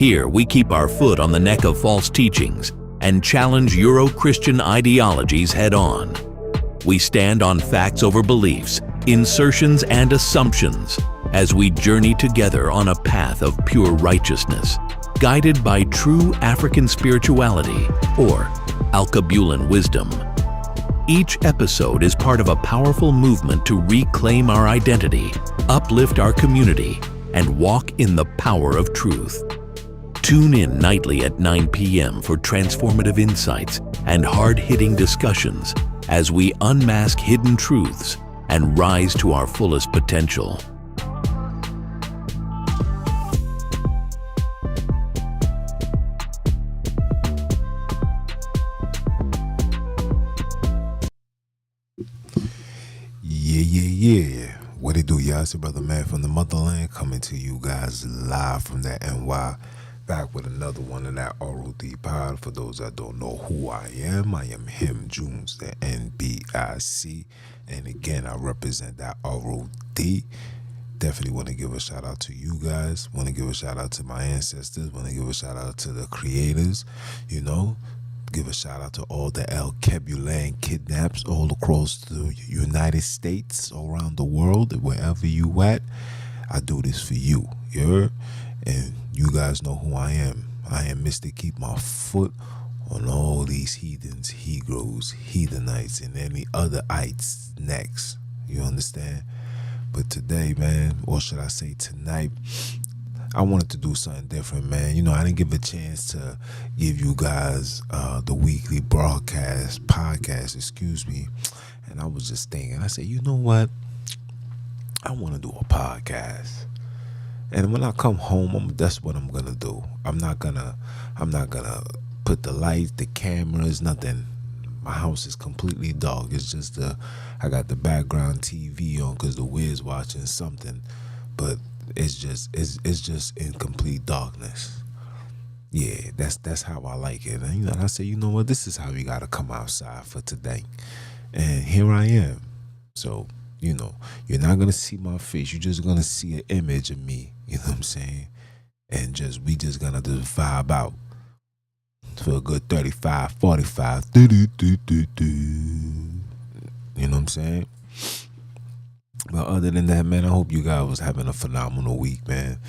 Here we keep our foot on the neck of false teachings and challenge Euro-Christian ideologies head-on. We stand on facts over beliefs, insertions and assumptions as we journey together on a path of pure righteousness, guided by true African spirituality or Alkebulan wisdom. Each episode is part of a powerful movement to reclaim our identity, uplift our community, and walk in the power of truth. Tune in nightly at 9 p.m. for transformative insights and hard-hitting discussions as we unmask hidden truths and rise to our fullest potential. Yeah. What it do, y'all? It's your brother man from the motherland coming to you guys live from that NY. Back with another one of that ROD pod. For those that don't know who I am him, Junes, the NBIC. And again, I represent that ROD. Definitely want to give a shout out to you guys. Want to give a shout out to my ancestors. Want to give a shout out to the creators, Give a shout out to all the Alkebulan kidnaps all across the United States, all around the world, wherever you at. I do this for you, you heard? And you guys know who I am. I am Mr. Keep my foot on all these heathens, Hebrews, heathenites, and any other ites next. You understand? But today, man, or should I say tonight, I wanted to do something different, man. I didn't give a chance to give you guys the weekly podcast, and I was just thinking, I said, you know what? I want to do a podcast. And when I come home, that's what I'm gonna do. I'm not gonna put the lights, the cameras, nothing. My house is completely dark. It's just I got the background TV on because the Wiz watching something, but it's just in complete darkness. Yeah, that's how I like it. And I say, you know what? This is how we gotta come outside for today. And here I am. So, you're not gonna see my face. You're just gonna see an image of me. You know what I'm saying? And we just gonna just vibe out for a good 35, 45. You know what I'm saying? But other than that, man, I hope you guys was having a phenomenal week, man.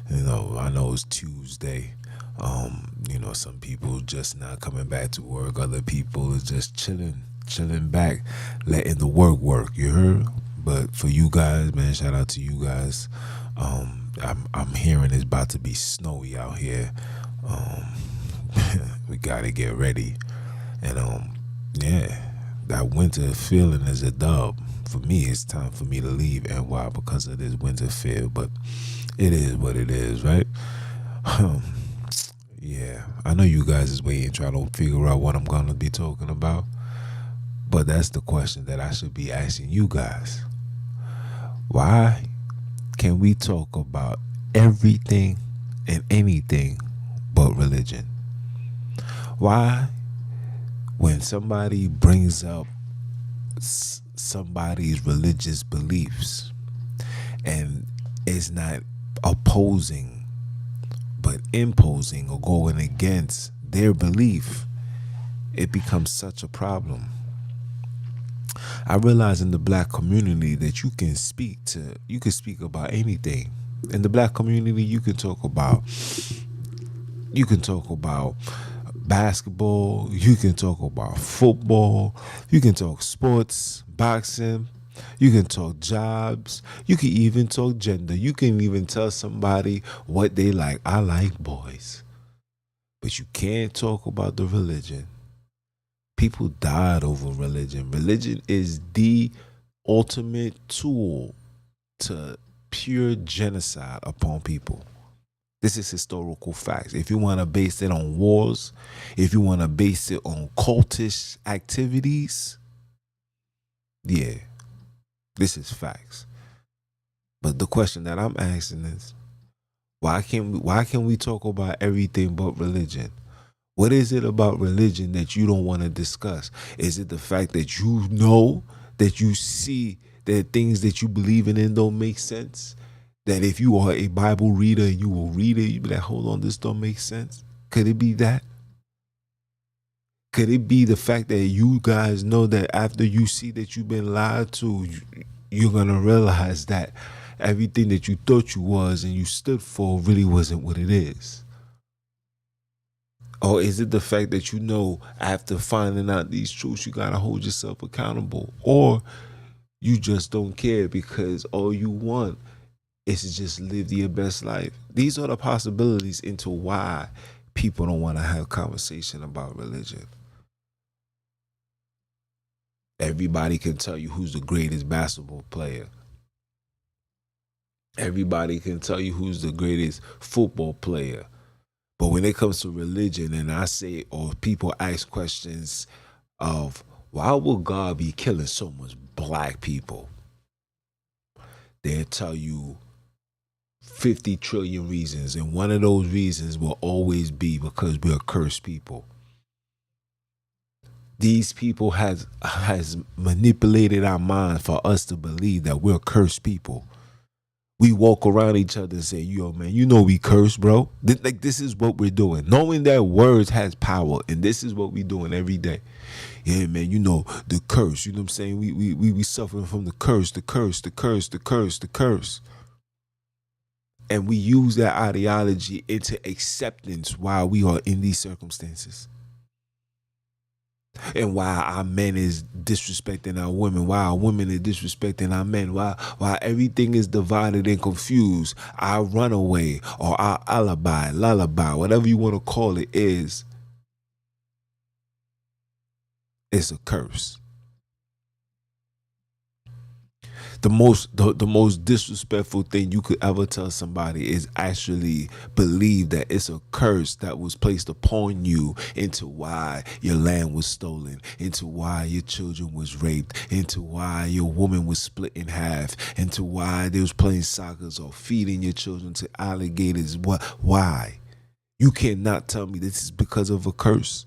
I know it's Tuesday. Some people just not coming back to work. Other people is just chilling back, letting the work, you heard? But for you guys, man, shout out to you guys. I'm hearing it's about to be snowy out here. We gotta get ready. And that winter feeling is a dub. For me, it's time for me to leave NY because of this winter feel. But it is what it is, right? Yeah, I know you guys is waiting, trying to figure out what I'm gonna be talking about. But that's the question that I should be asking you guys. Why can we talk about everything and anything but religion? Why, when somebody brings up somebody's religious beliefs and is not opposing but imposing or going against their belief, it becomes such a problem? I realize in the black community that you can speak about anything. In the black community, you can talk about basketball, you can talk about football, you can talk sports, boxing, you can talk jobs, you can even talk gender, you can even tell somebody what they like. I like boys. But you can't talk about the religion. People died over religion. Religion is the ultimate tool to pure genocide upon people. This is historical facts. If you want to base it on wars, if you want to base it on cultish activities, yeah, this is facts. But the question that I'm asking is, why can't we talk about everything but religion? What is it about religion that you don't want to discuss? Is it the fact that that you see that things that you believe in don't make sense? That if you are a Bible reader and you will read it, you be like, hold on, this don't make sense. Could it be that? Could it be the fact that you guys know that after you see that you've been lied to, you're going to realize that everything that you thought you was and you stood for really wasn't what it is? Or is it the fact that you know after finding out these truths, you got to hold yourself accountable? Or you just don't care because all you want is to just live your best life? These are the possibilities into why people don't want to have conversation about religion. Everybody can tell you who's the greatest basketball player. Everybody can tell you who's the greatest football player. But when it comes to religion, and I say, or people ask questions of, why would God be killing so much black people? They'll tell you 50 trillion reasons. And one of those reasons will always be because we're cursed people. These people has manipulated our minds for us to believe that we're cursed people. We walk around each other and say, yo, man, you know we cursed, bro. This is what we're doing. Knowing that words has power, and this is what we're doing every day. Yeah, man, you know, the curse. You know what I'm saying? We suffering from the curse, the curse, the curse, the curse, the curse. And we use that ideology into acceptance while we are in these circumstances. And why our men is disrespecting our women, why our women is disrespecting our men, why everything is divided and confused. Our runaway or our alibi, lullaby, whatever you want to call it, is it's a curse. The most disrespectful thing you could ever tell somebody is actually believe that it's a curse that was placed upon you into why your land was stolen, into why your children was raped, into why your woman was split in half, into why they was playing soccer or feeding your children to alligators. Why? You cannot tell me this is because of a curse.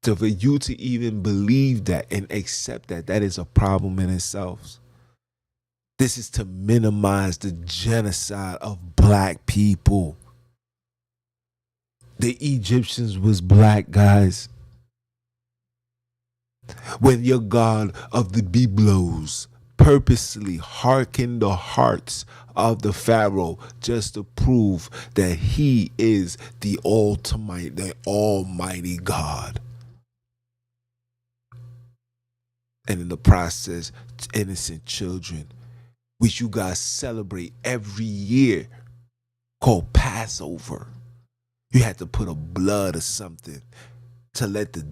So for you to even believe that and accept that, that is a problem in itself. This is to minimize the genocide of black people. The Egyptians was black, guys. When your God of the Biblos purposely hearkened the hearts of the Pharaoh just to prove that he is the almighty God. And in the process, innocent children, which you guys celebrate every year, called Passover. You had to put a blood or something to let the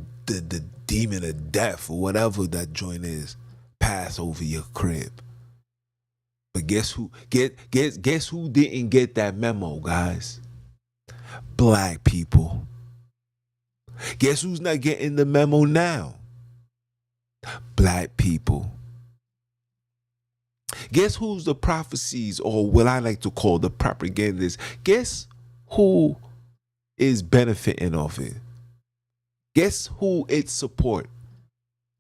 demon of death or whatever that joint is pass over your crib. But guess who? Guess who didn't get that memo, guys? Black people. Guess who's not getting the memo now? Black people. Guess who's the prophecies, or what I like to call the propagandists? Guess who is benefiting off it? Guess who it support?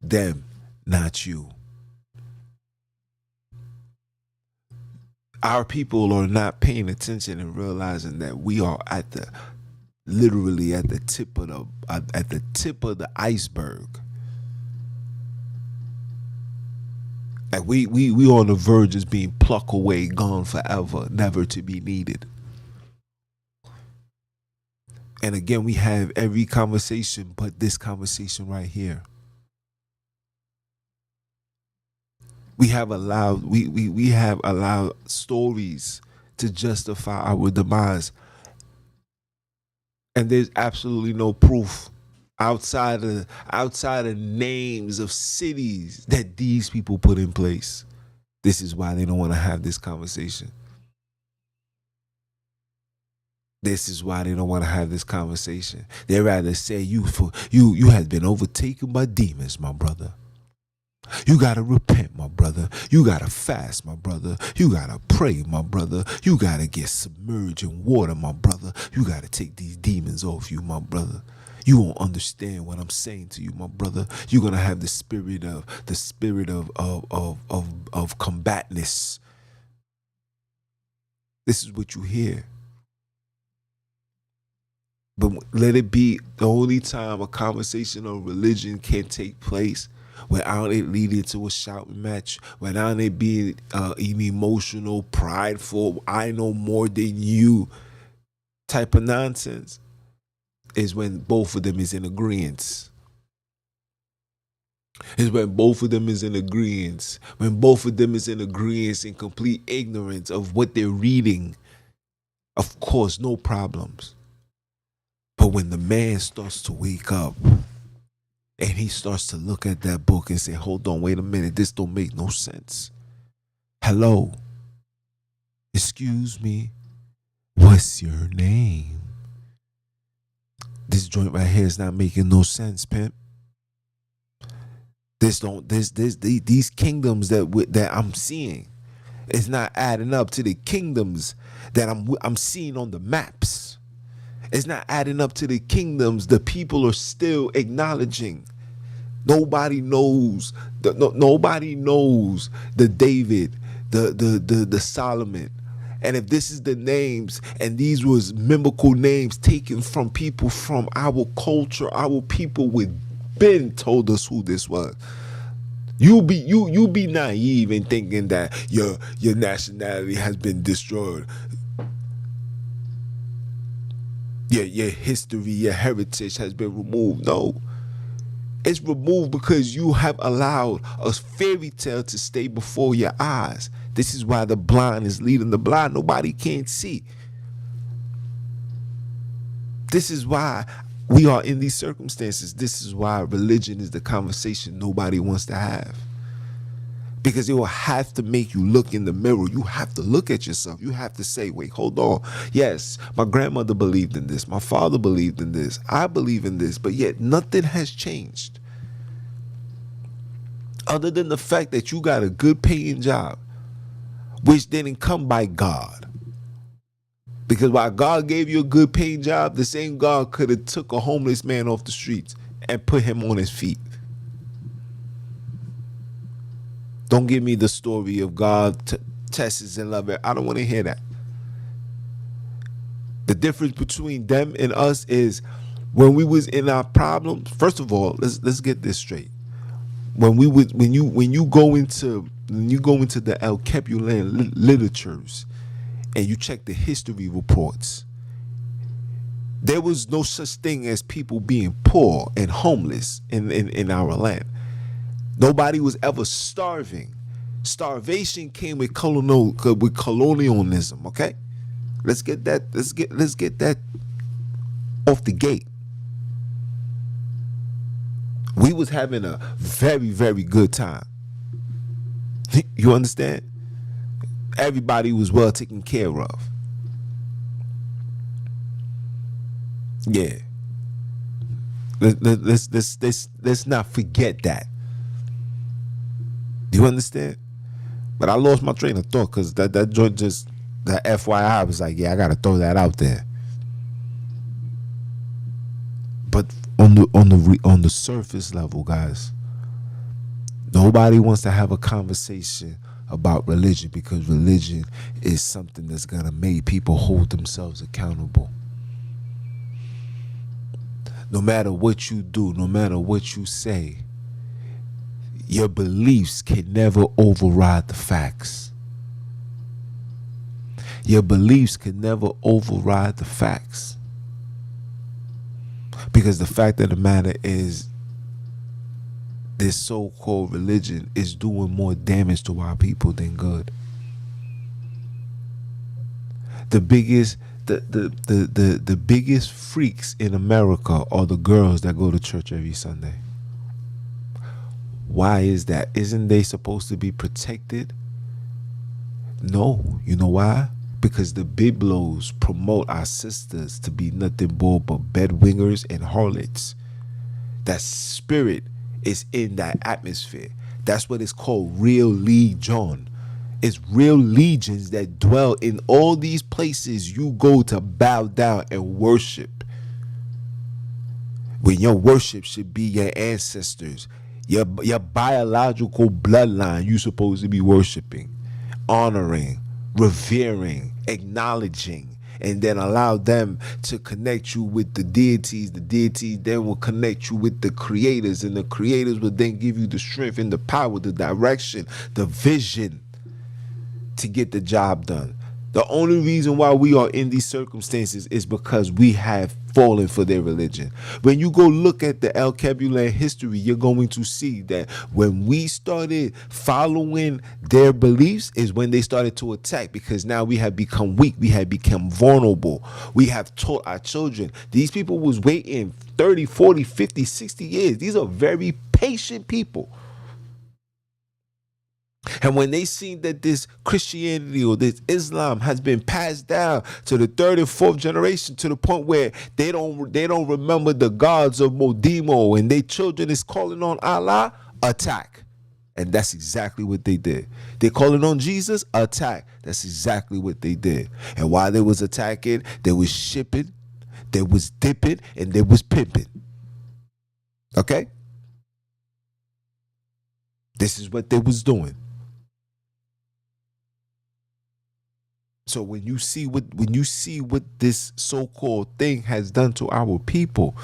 Them, not you. Our people are not paying attention and realizing that we are literally at the tip of the iceberg. Like we on the verge of being plucked away, gone forever, never to be needed. And again, we have every conversation but this conversation right here. We have allowed we have allowed stories to justify our demise. And there's absolutely no proof outside of names of cities that these people put in place. This is why they don't want to have this conversation. This is why they don't want to have this conversation. They'd rather say you have been overtaken by demons, my brother. You gotta repent, my brother. You gotta fast, my brother. You gotta pray, my brother. You gotta get submerged in water, my brother. You gotta take these demons off you, my brother. You won't understand what I'm saying to you, my brother. You're gonna have the spirit of combatness This is what you hear. But let it be the only time a conversation on religion can take place without it leading to a shouting match, without it being an emotional, prideful, I know more than you type of nonsense, is when both of them is in agreement. Is when both of them is in agreement. When both of them is in agreement in complete ignorance of what they're reading. Of course, no problems. But when the man starts to wake up and he starts to look at that book and say, hold on, wait a minute, this don't make no sense. Hello, excuse me, what's your name? This joint right here is not making no sense, pimp. These kingdoms that I'm seeing, it's not adding up to the kingdoms that I'm seeing on the maps. It's not adding up to the kingdoms the people are still acknowledging. Nobody knows nobody knows the David, the Solomon. And if this is the names, and these was biblical names taken from people from our culture, our people would been told us who this was. You be naive in thinking that your nationality has been destroyed. Your history, your heritage has been removed. No. It's removed because you have allowed a fairy tale to stay before your eyes. This is why the blind is leading the blind. Nobody can't see. This is why we are in these circumstances. This is why religion is the conversation nobody wants to have. Because it will have to make you look in the mirror. You have to look at yourself. You have to say, wait, hold on. Yes, my grandmother believed in this. My father believed in this. I believe in this. But yet nothing has changed. Other than the fact that you got a good paying job, which didn't come by God. Because while God gave you a good paying job, the same God could have took a homeless man off the streets and put him on his feet. Don't give me the story of God tests and love. I don't want to hear that. The difference between them and us is when we was in our problems. First of all, let's get this straight. When you go into the El Capulan literatures and you check the history reports, there was no such thing as people being poor and homeless in our land. Nobody was ever starving. Starvation came with colonialism. Okay, let's get that off the gate. We was having a very, very good time. You understand? Everybody was well taken care of. Yeah. Let's not forget that. You understand? But I lost my train of thought because that joint just, that FYI was like, yeah, I gotta throw that out there. But on the surface level, guys, nobody wants to have a conversation about religion because religion is something that's gonna make people hold themselves accountable. No matter what you do, no matter what you say, your beliefs can never override the facts. Your beliefs can never override the facts. Because the fact of the matter is, this so-called religion is doing more damage to our people than good. The biggest freaks in America are the girls that go to church every Sunday. Why is that? Isn't they supposed to be protected? No. You know why? Because the Biblos promote our sisters to be nothing more but bedwingers and harlots. That spirit is in that atmosphere. That's what it's called, real legion. It's real legions that dwell in all these places you go to bow down and worship. When your worship should be your ancestors, your biological bloodline you're supposed to be worshiping, honoring, revering, acknowledging, and then allow them to connect you with the deities. The deities then will connect you with the creators, and the creators will then give you the strength and the power, the direction, the vision to get the job done. The only reason why we are in these circumstances is because we have fallen for their religion. When you go look at the El Kebulan history, you're going to see that when we started following their beliefs is when they started to attack, because now we have become weak. We have become vulnerable. We have taught our children. These people was waiting 30, 40, 50, 60 years. These are very patient people. And when they see that this Christianity or this Islam has been passed down to the third and fourth generation, to the point where they don't remember the gods of Modimo, and their children is calling on Allah, attack. And that's exactly what they did. They calling on Jesus, attack. That's exactly what they did. And while they was attacking, they was shipping, they was dipping, and they was pimping. Okay? This is what they was doing. So when you see what this so-called thing has done to our people,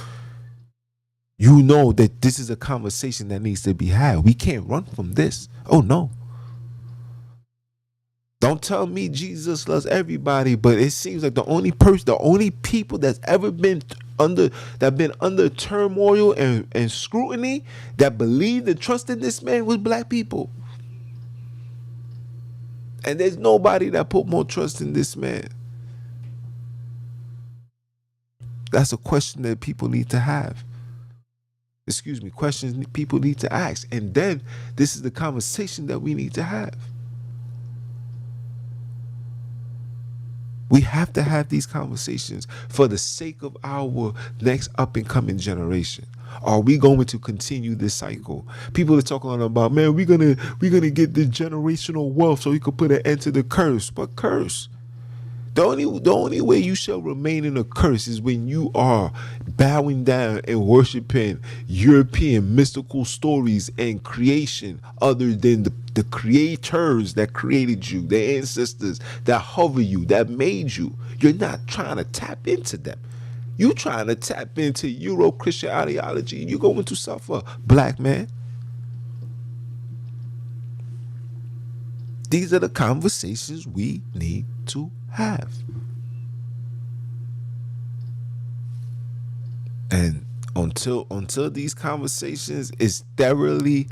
you know that this is a conversation that needs to be had. We can't run from this. Oh no. Don't tell me Jesus loves everybody, but it seems like the only people that's ever been under turmoil and scrutiny that believed and trusted this man was black people. And there's nobody that put more trust in this man. That's a question that people need to have. Questions people need to ask. And then this is the conversation that we need to have. We have to have these conversations for the sake of our next up and coming generation. Are we going to continue this cycle? People are talking about, man, we're gonna get this generational wealth so we could put an end to the curse. But curse. The only way you shall remain in a curse is when you are bowing down and worshiping European mystical stories and creation other than the creators that created you, the ancestors that hover you, that made you. You're not trying to tap into them. You're trying to tap into Euro-Christian ideology, and you're going to suffer, black man. These are the conversations we need to have. And until these conversations is thoroughly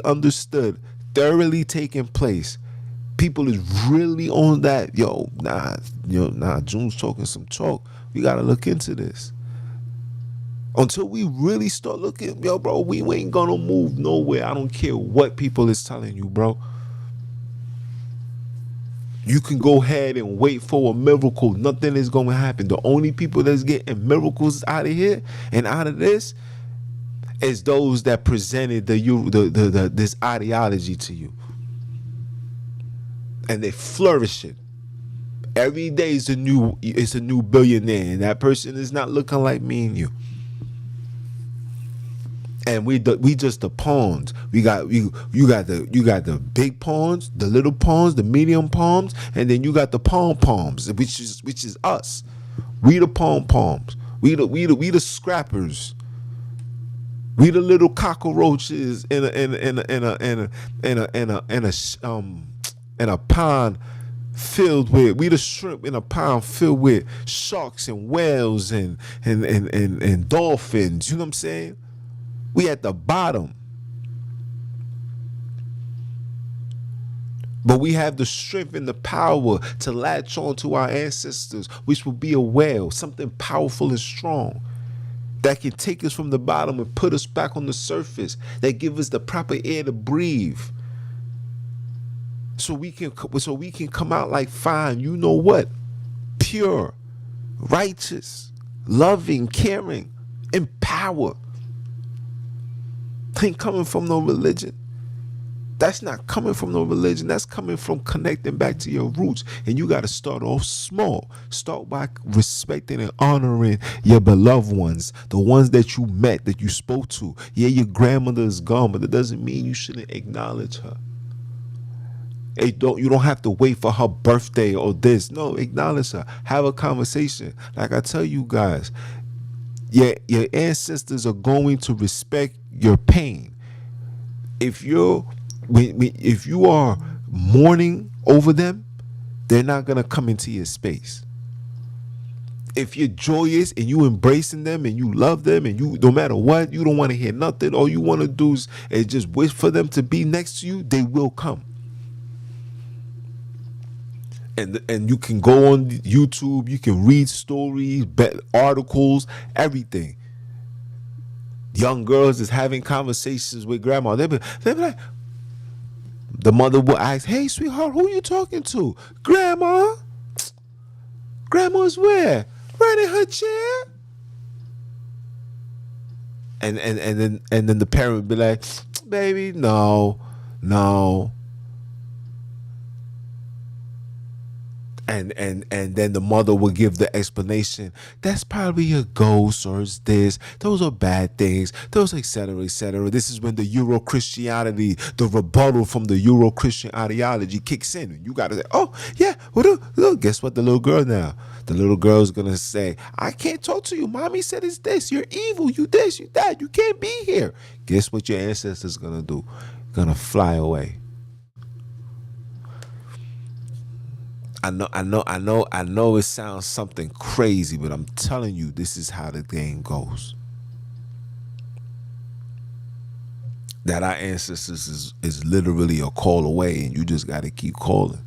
understood, thoroughly taking place, people is really on that. June's talking some talk. We gotta look into this. Until we really start looking, bro, we ain't gonna move nowhere. I don't care what people is telling you, bro. You can go ahead and wait for a miracle. Nothing is gonna happen. The only people that's getting miracles out of here and out of this is those that presented this ideology to you. And they flourishing. Every day is a new billionaire, and that person is not looking like me and you. And we just the pawns. You got the big pawns, the little pawns, the medium pawns, and then you got the palms, which is us. We the palms. We the scrappers. We the little cockroaches in a pond filled with, we the shrimp in a pond filled with sharks and whales and dolphins. You know what I'm saying? We at the bottom. But we have the strength and the power to latch on to our ancestors, which will be a whale, something powerful and strong that can take us from the bottom and put us back on the surface, that give us the proper air to breathe. So we can come out like fine, you know what? Pure, righteous, loving, caring, empowered. Ain't coming from no religion. That's not coming from no religion. That's coming from connecting back to your roots. And you got to start off small. Start by respecting and honoring your beloved ones, the ones that you met, that you spoke to. Yeah, your grandmother is gone, but that doesn't mean you shouldn't acknowledge her. You don't have to wait for her birthday or this. No, acknowledge her. Have a conversation. Like I tell you guys, your ancestors are going to respect your pain. If if you are mourning over them, they're not gonna come into your space. If you're joyous and you embracing them and you love them and you, no matter what, you don't want to hear nothing, all you want to do is just wish for them to be next to you, they will come. And you can go on YouTube, you can read stories, articles, everything. Young girls is having conversations with grandma. They be like, the mother will ask, "Hey, sweetheart, who you talking to?" "Grandma." "Grandma's where?" "Right in her chair." And then the parent would be like, "Baby, no." And then the mother will give the explanation. "That's probably a ghost, or it's this. Those are bad things. Those, etc., etc." This is when the Euro-Christianity, the rebuttal from the Euro-Christian ideology kicks in. And you got to say, "Oh, yeah, well, guess what?" The little girl now. The little girl's going to say, "I can't talk to you. Mommy said it's this. You're evil. You this, you that. You can't be here." Guess what your ancestors going to do? Going to fly away. I know it sounds something crazy, but I'm telling you, this is how the game goes. That our ancestors is literally a call away, and you just got to keep calling.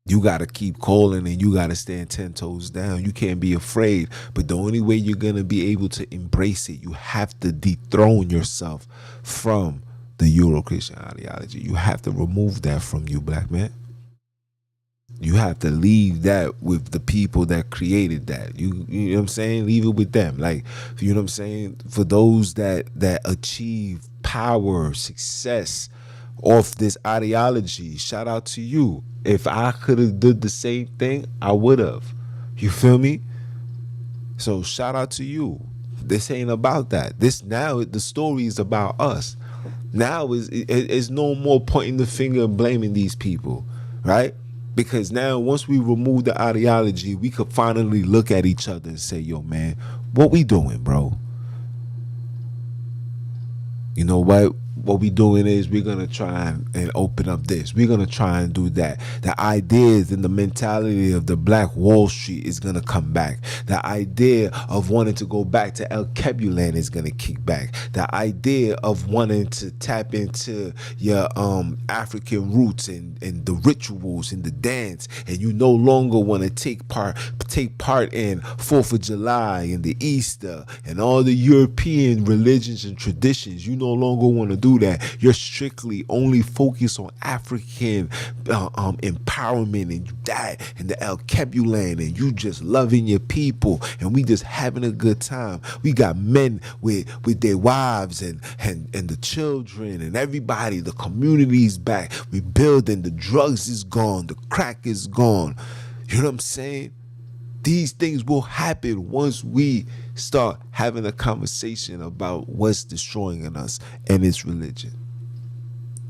You got to keep calling, and you got to stand 10 toes down. You can't be afraid, but the only way you're going to be able to embrace it, you have to dethrone yourself from the Euro-Christian ideology. You have to remove that from you, black man. You have to leave that with the people that created that. You know what I'm saying? Leave it with them. Like, you know what I'm saying? For those that achieve power, success off this ideology, shout out to you. If I could have did the same thing, I would have. You feel me? So shout out to you. This ain't about that. This now, the story is about us. Now is no more pointing the finger and blaming these people, right? Because now once we remove the ideology, we could finally look at each other and say, "Yo, man, what we doing, bro? You know what? What we doing is we're going to try and open up this. We're going to try and do that." The ideas and the mentality of the Black Wall Street is going to come back. The idea of wanting to go back to El Kebulan is going to kick back. The idea of wanting to tap into your African roots and the rituals and the dance, and you no longer want to take part in 4th of July and the Easter and all the European religions and traditions. You no longer want to do that. You're strictly only focused on African empowerment and that and the El Kebulan, and you just loving your people, and we just having a good time. We got men with their wives and the children and everybody. The community's back. We building. The drugs is gone. The crack is gone. You know what I'm saying? These things will happen once we start having a conversation about what's destroying us, and it's religion.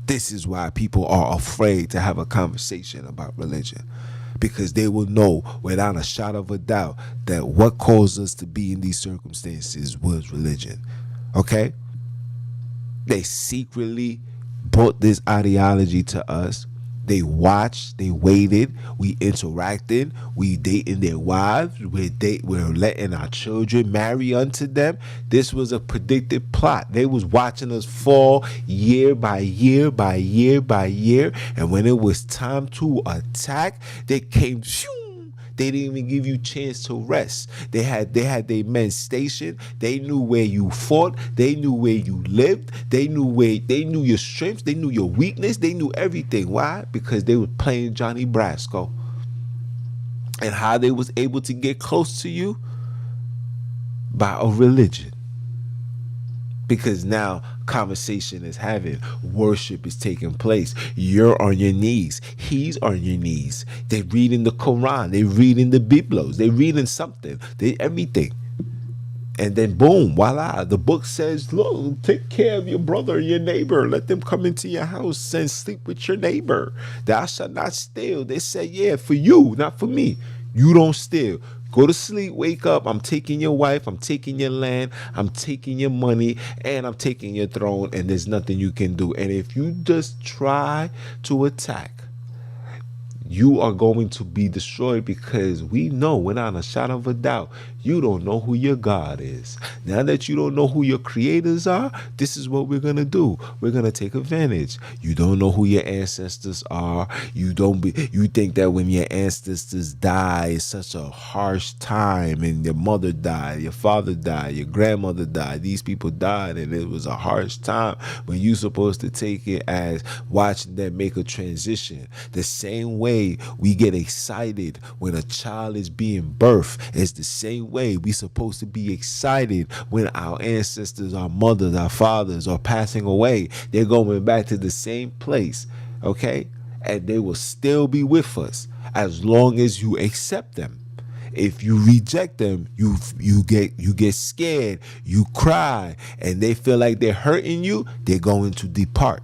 This is why people are afraid to have a conversation about religion, because they will know without a shadow of a doubt that what caused us to be in these circumstances was religion. Okay? They secretly brought this ideology to us. They watched, they waited, we interacted, we dating their wives, we're letting our children marry unto them. This was a predicted plot. They was watching us fall year by year by year by year, and when it was time to attack, they came. They didn't even give you a chance to rest. They had their men stationed. They knew where you fought. They knew where you lived. They knew your strengths. They knew your weakness. They knew everything. Why? Because they were playing Johnny Brasco. And how they was able to get close to you? By a religion. Because now conversation is having, worship is taking place. You're on your knees. He's on your knees. They're reading the Quran. They're reading the Biblos. They're reading something. Everything. And then boom, voila, the book says, look, take care of your brother and your neighbor. Let them come into your house and sleep with your neighbor. Thou shalt not steal. They say, yeah, for you, not for me. You don't steal. Go to sleep, wake up. I'm taking your wife, I'm taking your land, I'm taking your money, and I'm taking your throne, and there's nothing you can do. And if you just try to attack, you are going to be destroyed, because we know without a shadow of a doubt, you don't know who your God is. Now that you don't know who your creators are, this is what we're going to do. We're going to take advantage. You don't know who your ancestors are. You think that when your ancestors die, it's such a harsh time, and your mother died, your father died, your grandmother died, these people died, and it was a harsh time, when you're supposed to take it as watching them make a transition. The same way we get excited when a child is being birthed, it's the same way we supposed to be excited when our ancestors, our mothers, our fathers are passing away. They're going back to the same place, okay? And they will still be with us as long as you accept them. If you reject them, you get scared, you cry, and they feel like they're hurting you, they're going to depart.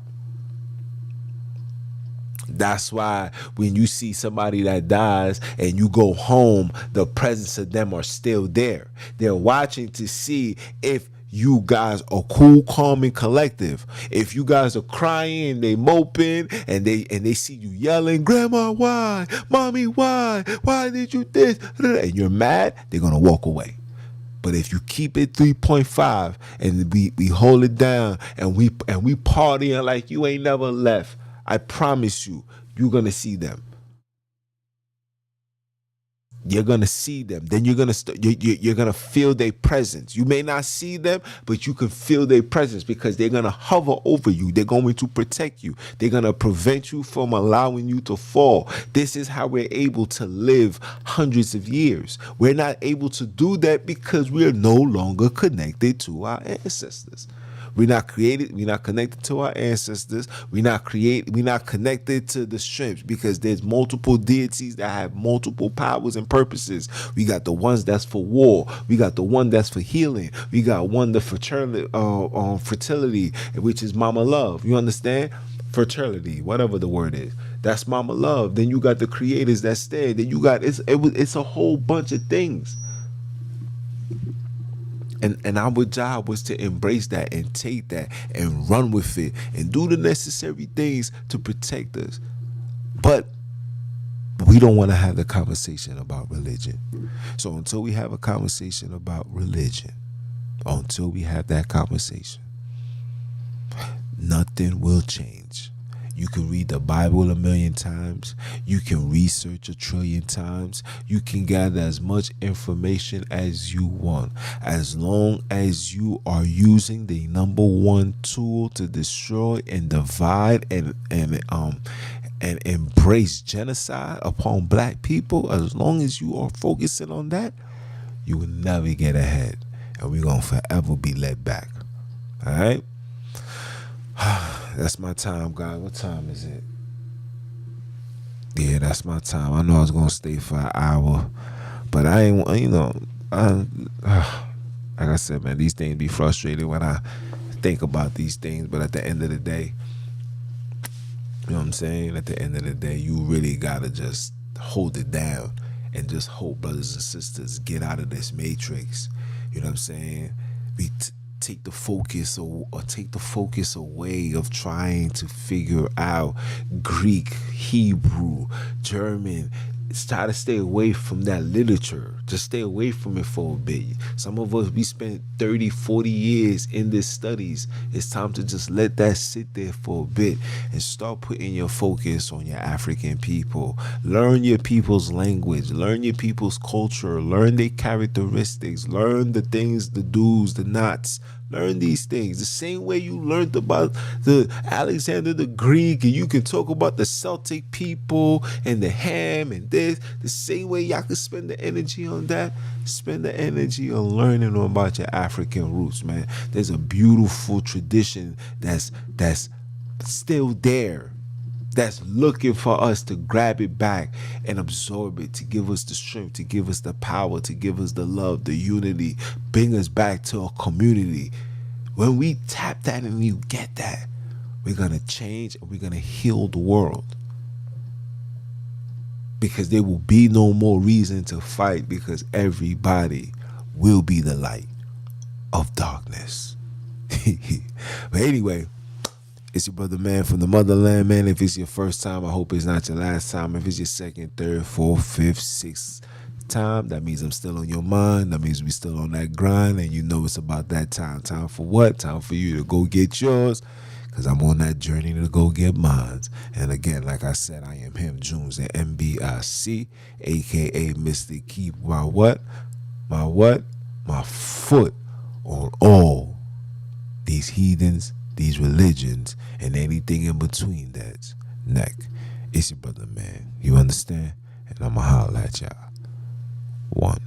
That's why when you see somebody that dies and you go home, the presence of them are still there. They're watching to see if you guys are cool, calm, and collective. If you guys are crying, they moping, and they see you yelling, "Grandma, why? Mommy, why? Why did you this?" and you're mad, they're gonna walk away. But if you keep it 3.5 and we hold it down and we partying like you ain't never left, I promise you, you're gonna see them. You're gonna see them. Then you're gonna feel their presence. You may not see them, but you can feel their presence, because they're gonna hover over you. They're going to protect you. They're gonna prevent you from allowing you to fall. This is how we're able to live hundreds of years. We're not able to do that because we are no longer connected to our ancestors. We're not created. We're not connected to our ancestors. We're not connected to the strengths, because there's multiple deities that have multiple powers and purposes. We got the ones that's for war. We got the one that's for healing. We got one the fertility, which is Mama Love. You understand? Fertility, whatever the word is. That's Mama Love. Then you got the creators that's there. Then you got it's a whole bunch of things. And our job was to embrace that and take that and run with it and do the necessary things to protect us. But we don't want to have the conversation about religion. So until we have a conversation about religion, until we have that conversation, nothing will change. You can read the Bible 1,000,000 times. You can research 1,000,000,000,000 times. You can gather as much information as you want. As long as you are using the number one tool to destroy and divide and embrace genocide upon black people, as long as you are focusing on that, you will never get ahead. And we're going to forever be led back. All right? That's my time, guys. What time is it? Yeah, that's my time. I know I was going to stay for an hour, but I ain't, like I said, man, these things be frustrated when I think about these things, but at the end of the day, you know what I'm saying? At the end of the day, you really got to just hold it down and just hope brothers and sisters get out of this matrix. You know what I'm saying? We take the focus away of trying to figure out Greek, Hebrew, German. Try to stay away from that literature. Just stay away from it for a bit. Some of us, we spent 30, 40 years in these studies. It's time to just let that sit there for a bit and start putting your focus on your African people. Learn your people's language. Learn your people's culture. Learn their characteristics. Learn the things, the do's, the nots. Learn these things the same way you learned about the Alexander the Greek, and you can talk about the Celtic people and the Ham and this. The same way y'all can spend the energy on that, spend the energy on learning about your African roots, man. There's a beautiful tradition that's still there. that's looking for us to grab it back and absorb it, to give us the strength, to give us the power, to give us the love, the unity, bring us back to a community. When we tap that and you get that, we're going to change and we're going to heal the world. Because there will be no more reason to fight, because everybody will be the light of darkness. But anyway, it's your brother, man, from the motherland, man. If it's your first time, I hope it's not your last time. If it's your second, third, fourth, fifth, sixth time, that means I'm still on your mind. That means we still on that grind, and you know it's about that time. Time for what? Time for you to go get yours, because I'm on that journey to go get mine. And again, like I said, I am him, Junes, and MBIC, a.k.a. Mr. Keep my what? My foot on all these heathens, these religions, and anything in between that's neck. It's your brother, man. You understand? And I'ma holler at y'all. One.